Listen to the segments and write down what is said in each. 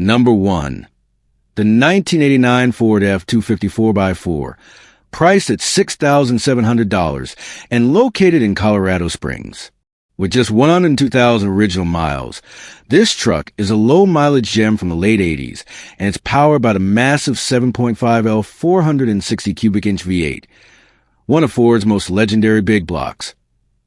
Number 1. The 1989 Ford F-250 4x4, priced at $6,700 and located in Colorado Springs. With just 102,000 original miles, this truck is a low-mileage gem from the late 80s, and it's powered by the massive 7.5L 460 cubic inch V8, one of Ford's most legendary big blocks,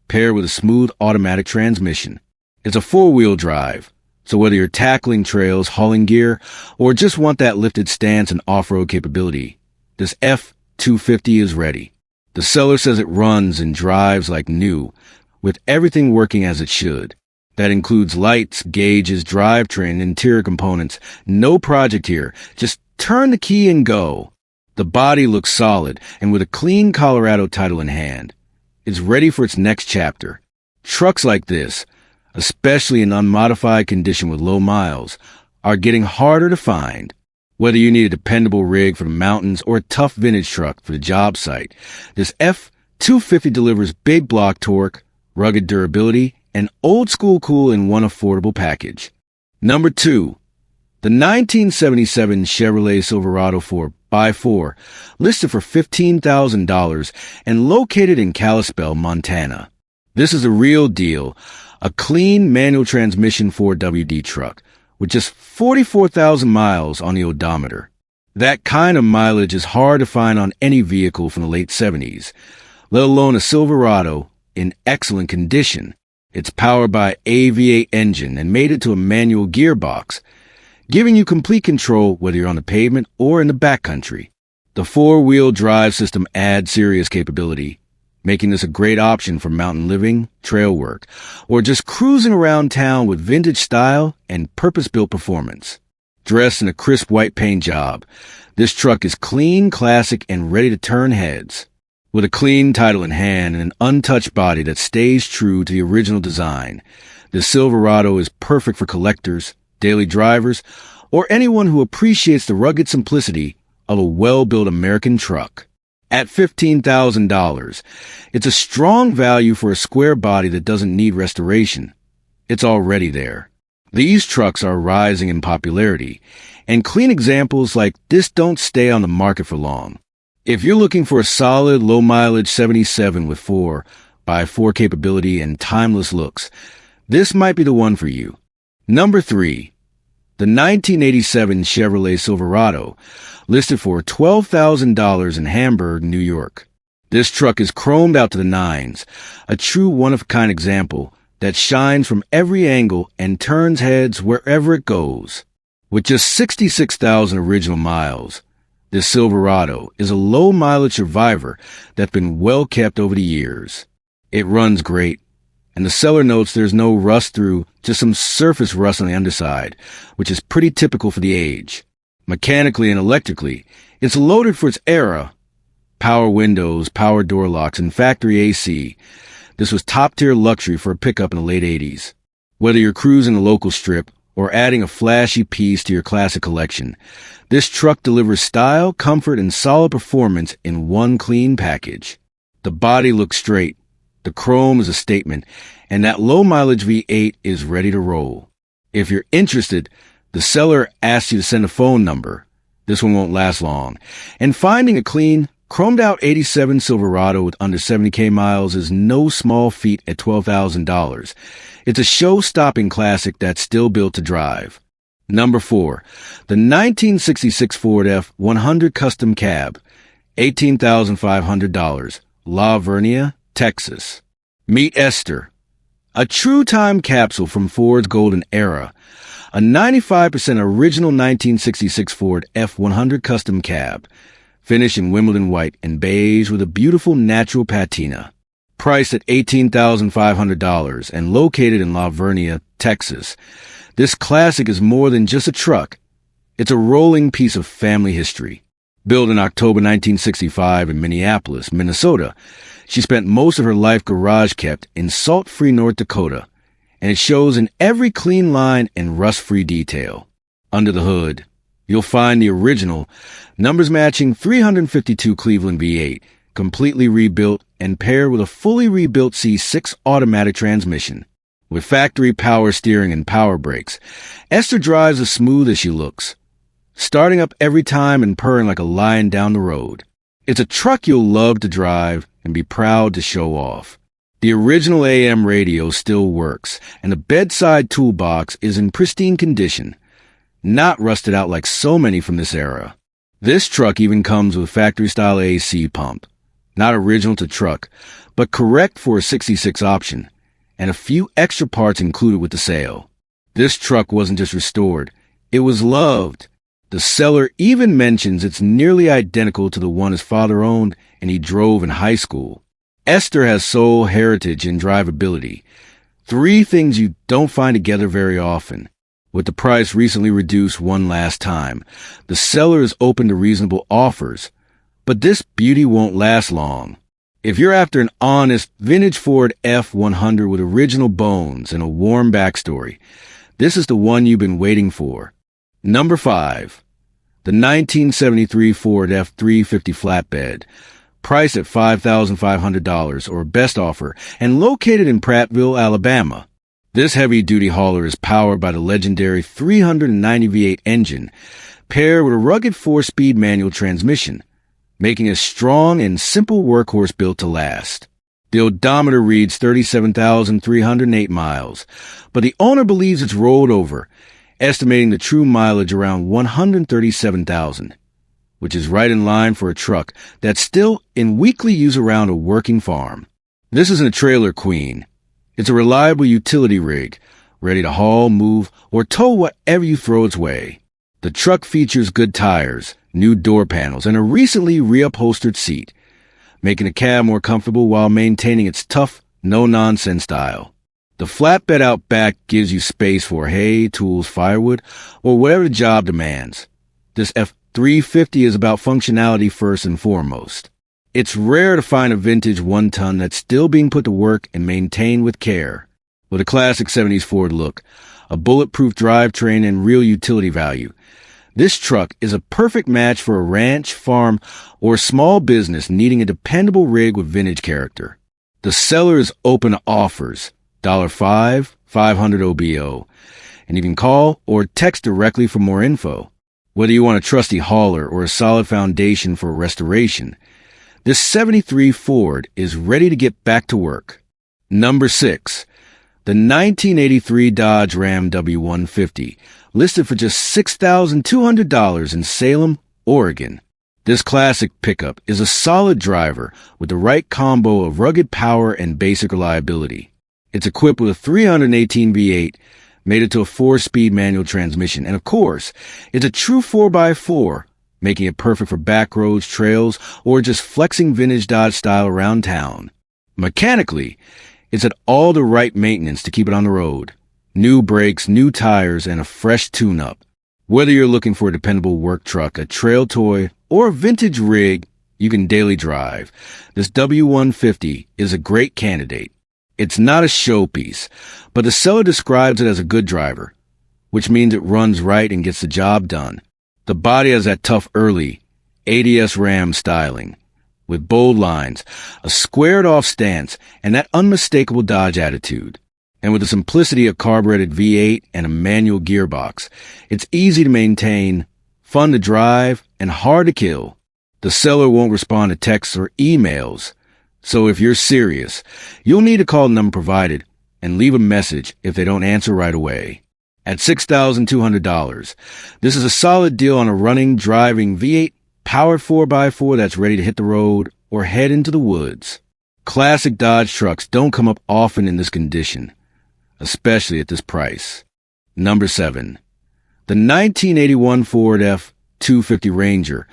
paired with a smooth automatic transmission. It's a four-wheel drive, so whether you're tackling trails, hauling gear, or just want that lifted stance and off-road capability, this F-250 is ready. The seller says it runs and drives like new, with everything working as it should. That includes lights, gauges, drivetrain, interior components. No project here. Just turn the key and go. The body looks solid, and with a clean Colorado title in hand, it's ready for its next chapter. Trucks like this, especially in unmodified condition with low miles, are getting harder to find. Whether you need a dependable rig for the mountains or a tough vintage truck for the job site, this F-250 delivers big block torque, rugged durability, and old-school cool in one affordable package. Number 2. The 1977 Chevrolet Silverado 4x4, listed for $15,000 and located in Kalispell, Montana. This is a real deal, a clean manual transmission 4WD truck with just 44,000 miles on the odometer. That kind of mileage is hard to find on any vehicle from the late 70s, let alone a Silverado in excellent condition. It's powered by a V8 engine and mated to a manual gearbox, giving you complete control whether you're on the pavement or in the backcountry. The four-wheel drive system adds serious capability, making this a great option for mountain living, trail work, or just cruising around town with vintage style and purpose-built performance. Dressed in a crisp white paint job, this truck is clean, classic, and ready to turn heads. With a clean title in hand and an untouched body that stays true to the original design, the Silverado is perfect for collectors, daily drivers, or anyone who appreciates the rugged simplicity of a well-built American truck. At $15,000, it's a strong value for a square body that doesn't need restoration. It's already there. These trucks are rising in popularity, and clean examples like this don't stay on the market for long. If you're looking for a solid, low-mileage 77 with 4x4 capability and timeless looks, this might be the one for you. Number 3. The 1987 Chevrolet Silverado, listed for $12,000 in Hamburg, New York. This truck is chromed out to the nines, a true one-of-a-kind example that shines from every angle and turns heads wherever it goes. With just 66,000 original miles, this Silverado is a low-mileage survivor that's been well kept over the years. It runs great, and the seller notes there's no rust through, just some surface rust on the underside, which is pretty typical for the age. Mechanically and electrically, it's loaded for its era. Power windows, power door locks, and factory AC. This was top-tier luxury for a pickup in the late 80s. Whether you're cruising a local strip or adding a flashy piece to your classic collection, this truck delivers style, comfort, and solid performance in one clean package. The body looks straight, the chrome is a statement, and that low-mileage V8 is ready to roll. If you're interested, the seller asks you to send a phone number. This one won't last long. And finding a clean, chromed-out 87 Silverado with under 70K miles is no small feat at $12,000. It's a show-stopping classic that's still built to drive. Number 4. The 1966 Ford F-100 Custom Cab, $18,500, La Vernia, Texas. Meet Esther, a true time capsule from Ford's golden era, a 95% original 1966 Ford F-100 Custom Cab, finished in Wimbledon white and beige with a beautiful natural patina. Priced at $18,500 and located in La Vernia, Texas, this classic is more than just a truck. It's a rolling piece of family history. Built in October 1965 in Minneapolis, Minnesota, she spent most of her life garage kept in salt-free North Dakota, and it shows in every clean line and rust-free detail. Under the hood, you'll find the original, numbers-matching 352 Cleveland V8, completely rebuilt and paired with a fully rebuilt C6 automatic transmission. With factory power steering and power brakes, Esther drives as smooth as she looks, starting up every time and purring like a lion down the road. It's a truck you'll love to drive and be proud to show off. The original AM radio still works, and the bedside toolbox is in pristine condition, not rusted out like so many from this era. This truck even comes with factory-style AC pump, not original to truck, but correct for a 66 option, and a few extra parts included with the sale. This truck wasn't just restored, it was loved. The seller even mentions it's nearly identical to the one his father owned and he drove in high school. Esther has soul, heritage, and drivability. 3 things you don't find together very often. With the price recently reduced one last time, the seller is open to reasonable offers, but this beauty won't last long. If you're after an honest, vintage Ford F-100 with original bones and a warm backstory, this is the one you've been waiting for. Number 5. The 1973 Ford F-350 flatbed, priced at $5,500 or best offer, and located in Prattville, Alabama. This heavy-duty hauler is powered by the legendary 390 V8 engine, paired with a rugged 4-speed manual transmission, making a strong and simple workhorse built to last. The odometer reads 37,308 miles, but the owner believes it's rolled over, estimating the true mileage around 137,000, which is right in line for a truck that's still in weekly use around a working farm. This isn't a trailer queen. It's a reliable utility rig, ready to haul, move, or tow whatever you throw its way. The truck features good tires, new door panels, and a recently reupholstered seat, making the cab more comfortable while maintaining its tough, no-nonsense style. The flatbed out back gives you space for hay, tools, firewood, or whatever the job demands. This F-350 is about functionality first and foremost. It's rare to find a vintage 1-ton that's still being put to work and maintained with care. With a classic 70s Ford look, a bulletproof drivetrain, and real utility value, this truck is a perfect match for a ranch, farm, or small business needing a dependable rig with vintage character. The seller is open to offers, $5, $500 OBO, and you can call or text directly for more info. Whether you want a trusty hauler or a solid foundation for restoration, this 73 Ford is ready to get back to work. Number 6. The 1983 Dodge Ram W150, listed for just $6,200 in Salem, Oregon. This classic pickup is a solid driver with the right combo of rugged power and basic reliability. It's equipped with a 318 V8, made it to a 4-speed manual transmission, and of course, it's a true 4x4, making it perfect for back roads, trails, or just flexing vintage Dodge style around town. Mechanically, it's at all the right maintenance to keep it on the road. New brakes, new tires, and a fresh tune-up. Whether you're looking for a dependable work truck, a trail toy, or a vintage rig you can daily drive, this W150 is a great candidate. It's not a showpiece, but the seller describes it as a good driver, which means it runs right and gets the job done. The body has that tough early ADS Ram styling, with bold lines, a squared-off stance, and that unmistakable Dodge attitude. And with the simplicity of carbureted V8 and a manual gearbox, it's easy to maintain, fun to drive, and hard to kill. The seller won't respond to texts or emails, so if you're serious, you'll need to call the number provided and leave a message if they don't answer right away. At $6,200, this is a solid deal on a running, driving V8 powered 4x4 that's ready to hit the road or head into the woods. Classic Dodge trucks don't come up often in this condition, especially at this price. Number 7. The 1981 Ford F-250 Ranger,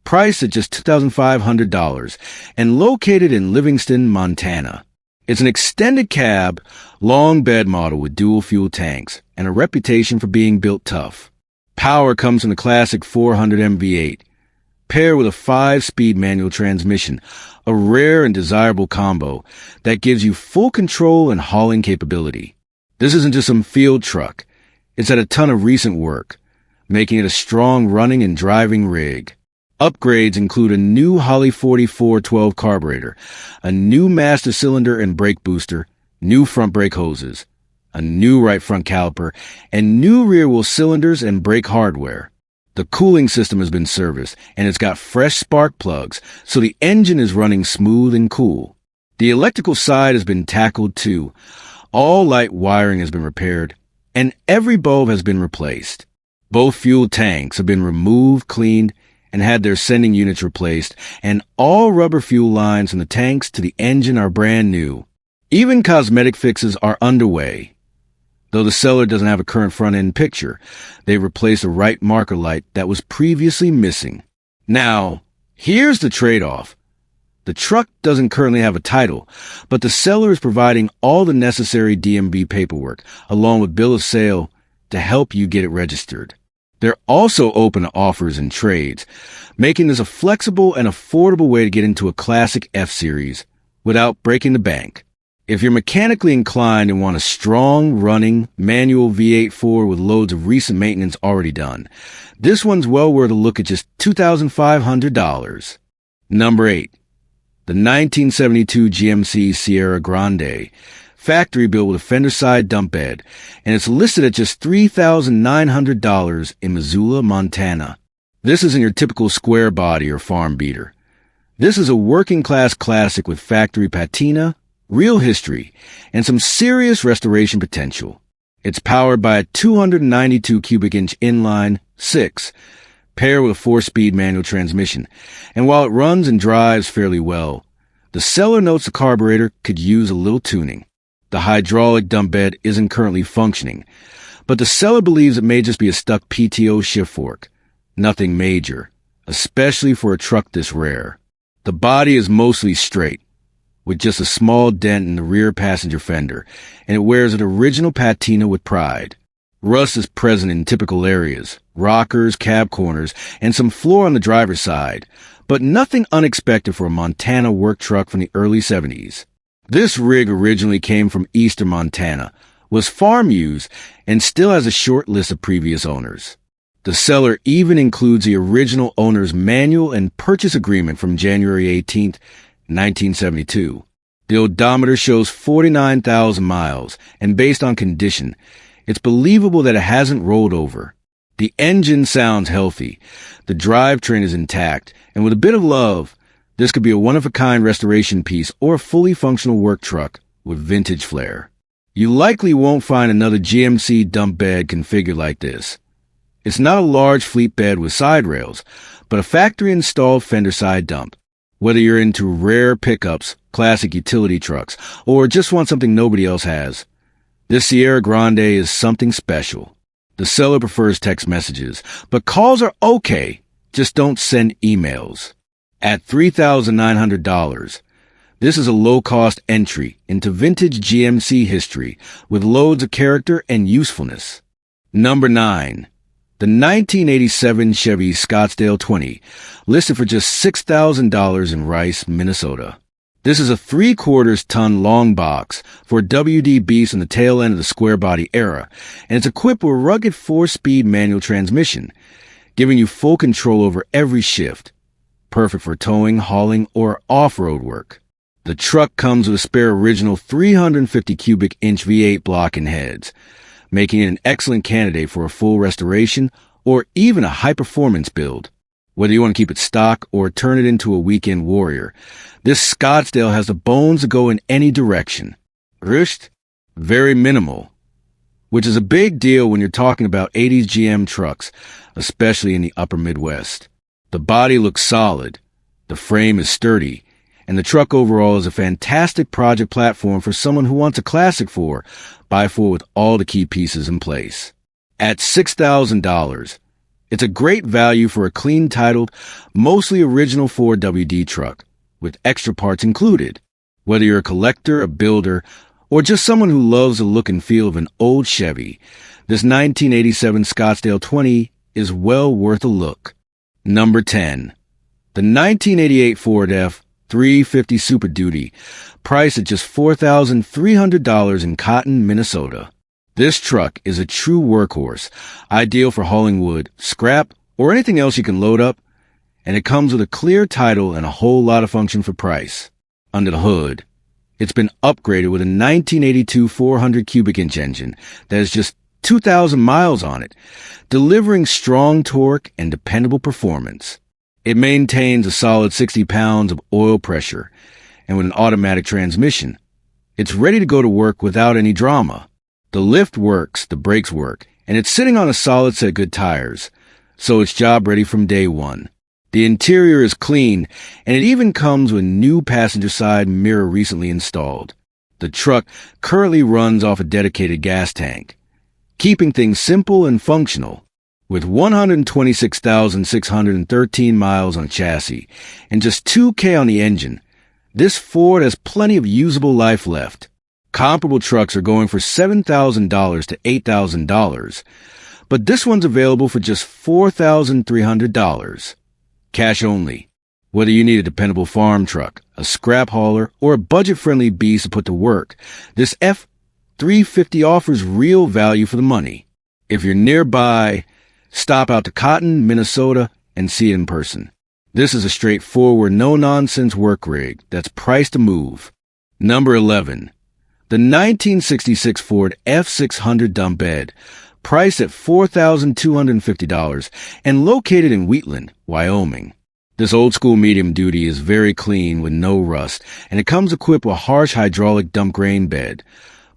priced at just $2,500 and located in Livingston, Montana. It's an extended cab, long bed model with dual fuel tanks and a reputation for being built tough. Power comes from the classic 400 V8, paired with a 5-speed manual transmission, a rare and desirable combo that gives you full control and hauling capability. This isn't just some field truck. It's had a ton of recent work, making it a strong running and driving rig. Upgrades include a new Holley 4412 carburetor, a new master cylinder and brake booster, new front brake hoses, a new right front caliper, and new rear wheel cylinders and brake hardware. The cooling system has been serviced, and it's got fresh spark plugs, so the engine is running smooth and cool. The electrical side has been tackled too. All light wiring has been repaired, and every bulb has been replaced. Both fuel tanks have been removed, cleaned, and had their sending units replaced, and all rubber fuel lines from the tanks to the engine are brand new. Even cosmetic fixes are underway. Though the seller doesn't have a current front-end picture, they replaced a right marker light that was previously missing. Now, here's the trade-off. The truck doesn't currently have a title, but the seller is providing all the necessary DMV paperwork, along with bill of sale, to help you get it registered. They're also open to offers and trades, making this a flexible and affordable way to get into a classic F-Series without breaking the bank. If you're mechanically inclined and want a strong, running, manual V8-4 with loads of recent maintenance already done, this one's well worth a look at just $2,500. Number 8. The 1972 GMC Sierra Grande, factory built with a fender side dump bed, and it's listed at just $3,900 in Missoula, Montana. This isn't your typical square body or farm beater. This is a working-class classic with factory patina, real history, and some serious restoration potential. It's powered by a 292 cubic inch inline 6, paired with a 4-speed manual transmission, and while it runs and drives fairly well, the seller notes the carburetor could use a little tuning. The hydraulic dump bed isn't currently functioning, but the seller believes it may just be a stuck PTO shift fork. Nothing major, especially for a truck this rare. The body is mostly straight, with just a small dent in the rear passenger fender, and it wears an original patina with pride. Rust is present in typical areas, rockers, cab corners, and some floor on the driver's side, but nothing unexpected for a Montana work truck from the early 70s. This rig originally came from eastern Montana, was farm used, and still has a short list of previous owners. The seller even includes the original owner's manual and purchase agreement from January 18, 1972. The odometer shows 49,000 miles, and based on condition, it's believable that it hasn't rolled over. The engine sounds healthy, the drivetrain is intact, and with a bit of love, this could be a one-of-a-kind restoration piece or a fully functional work truck with vintage flair. You likely won't find another GMC dump bed configured like this. It's not a large fleet bed with side rails, but a factory-installed fender side dump. Whether you're into rare pickups, classic utility trucks, or just want something nobody else has, this Sierra Grande is something special. The seller prefers text messages, but calls are okay, just don't send emails. At $3,900, this is a low-cost entry into vintage GMC history with loads of character and usefulness. Number 9. The 1987 Chevy Scottsdale 20, listed for just $6,000 in Rice, Minnesota. This is a 3/4-ton long box for a WD beast in the tail end of the square body era, and it's equipped with a rugged 4-speed manual transmission, giving you full control over every shift. Perfect for towing, hauling, or off-road work. The truck comes with a spare original 350 cubic inch V8 block and heads, making it an excellent candidate for a full restoration or even a high-performance build. Whether you want to keep it stock or turn it into a weekend warrior, this Scottsdale has the bones to go in any direction. Rust? Very minimal, which is a big deal when you're talking about 80s GM trucks, especially in the upper Midwest. The body looks solid, the frame is sturdy, and the truck overall is a fantastic project platform for someone who wants a classic 4x4 with all the key pieces in place. At $6,000, it's a great value for a clean-titled, mostly original 4WD truck, with extra parts included. Whether you're a collector, a builder, or just someone who loves the look and feel of an old Chevy, this 1987 Scottsdale 20 is well worth a look. Number 10. The 1988 Ford F-350 Super Duty, priced at just $4,300 in Cotton, Minnesota. This truck is a true workhorse, ideal for hauling wood, scrap, or anything else you can load up, and it comes with a clear title and a whole lot of function for price. Under the hood, It's been upgraded with a 1982 400 cubic inch engine that has just 2,000 miles on it, delivering strong torque and dependable performance. It maintains a solid 60 pounds of oil pressure, and with an automatic transmission, it's ready to go to work without any drama. The lift works, the brakes work, and it's sitting on a solid set of good tires, so it's job ready from day one. The interior is clean, and it even comes with new passenger side mirror recently installed. The truck currently runs off a dedicated gas tank, keeping things simple and functional. With 126,613 miles on a chassis and just 2K on the engine, this Ford has plenty of usable life left. Comparable trucks are going for $7,000 to $8,000, but this one's available for just $4,300. Cash only. Whether you need a dependable farm truck, a scrap hauler, or a budget-friendly beast to put to work, this F-350 offers real value for the money. If you're nearby, stop out to Cotton, Minnesota, and see it in person. This is a straightforward, no-nonsense work rig that's priced to move. Number 11. The 1966 Ford F600 dump bed, priced at $4,250 and located in Wheatland, Wyoming. This old-school medium duty is very clean with no rust, and it comes equipped with a harsh hydraulic dump grain bed,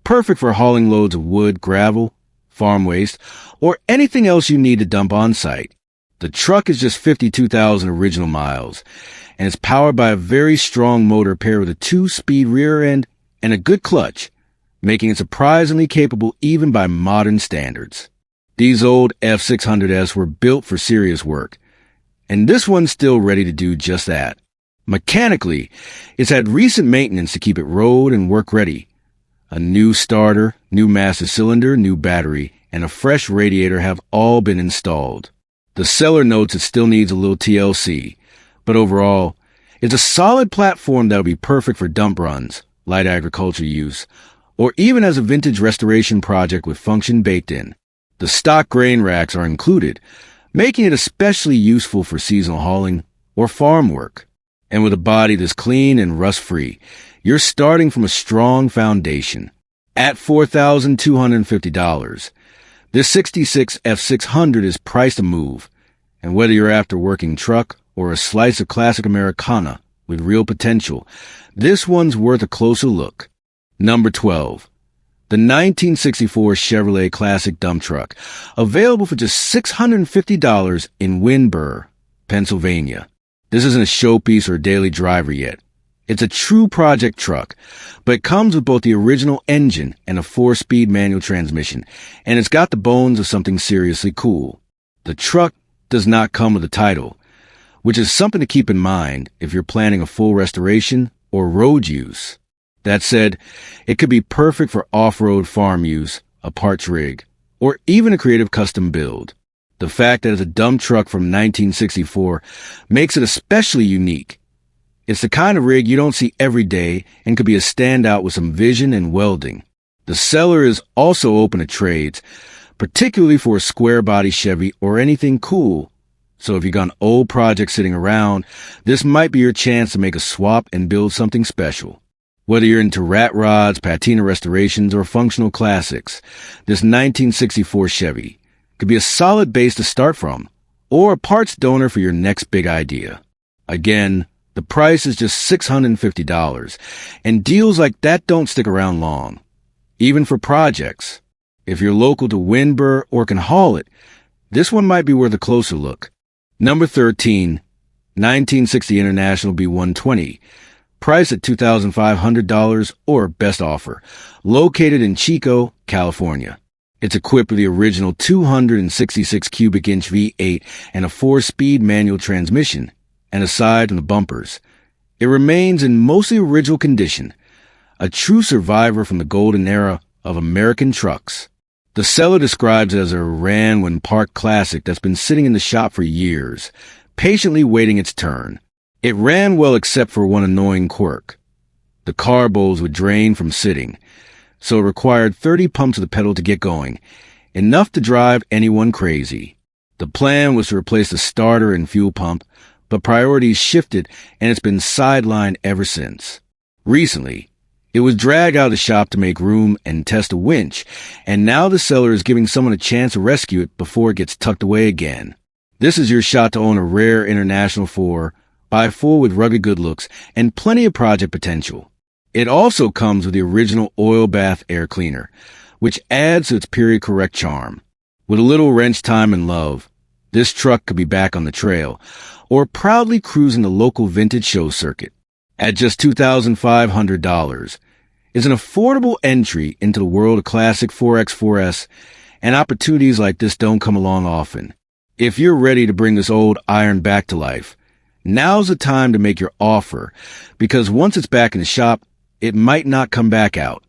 perfect for hauling loads of wood, gravel, farm waste, or anything else you need to dump on site. The truck is just 52,000 original miles, and it's powered by a very strong motor paired with a 2-speed rear end and a good clutch, making it surprisingly capable even by modern standards. These old F600s were built for serious work, and this one's still ready to do just that. Mechanically, it's had recent maintenance to keep it road and work ready. A new starter, new master cylinder, new battery, and a fresh radiator have all been installed. The seller notes it still needs a little TLC, but overall, it's a solid platform that'll be perfect for dump runs, light agriculture use, or even as a vintage restoration project with function baked in. The stock grain racks are included, making it especially useful for seasonal hauling or farm work. And with a body that's clean and rust-free, you're starting from a strong foundation. At $4,250, this 66 F600 is priced to move, and whether you're after a working truck or a slice of classic Americana with real potential, this one's worth a closer look. Number 12. The 1964 Chevrolet Classic dump truck, available for just $650 in Windber, Pennsylvania. This isn't a showpiece or a daily driver yet. It's a true project truck, but it comes with both the original engine and a 4-speed manual transmission, and it's got the bones of something seriously cool. The truck does not come with a title, which is something to keep in mind if you're planning a full restoration or road use. That said, it could be perfect for off-road farm use, a parts rig, or even a creative custom build. The fact that it's a dump truck from 1964 makes it especially unique. It's the kind of rig you don't see every day and could be a standout with some vision and welding. The seller is also open to trades, particularly for a square-body Chevy or anything cool. So if you've got an old project sitting around, this might be your chance to make a swap and build something special. Whether you're into rat rods, patina restorations, or functional classics, this 1964 Chevy could be a solid base to start from, or a parts donor for your next big idea. Again, the price is just $650, and deals like that don't stick around long. Even for projects, if you're local to Windber or can haul it, this one might be worth a closer look. Number 13, 1960 International B120. Priced at $2,500 or best offer, located in Chico, California. It's equipped with the original 266 cubic inch V8 and a 4-speed manual transmission, and aside from the bumpers, it remains in mostly original condition, a true survivor from the golden era of American trucks. The seller describes it as a ran when parked classic that's been sitting in the shop for years, patiently waiting its turn. It ran well except for one annoying quirk. The car bowls would drain from sitting, so it required 30 pumps of the pedal to get going, enough to drive anyone crazy. The plan was to replace the starter and fuel pump, but priorities shifted and it's been sidelined ever since. Recently, It was dragged out of the shop to make room and test a winch, and now the seller is giving someone a chance to rescue it before it gets tucked away again. This is your shot to own a rare international 4x4 with rugged good looks and plenty of project potential. It also comes with the original oil bath air cleaner, which adds to its period correct charm. With a little wrench time and love, this truck could be back on the trail or proudly cruising the local vintage show circuit. At just $2,500, it's an affordable entry into the world of classic 4x4s, and opportunities like this don't come along often. If you're ready to bring this old iron back to life, now's the time to make your offer, because once it's back in the shop, it might not come back out.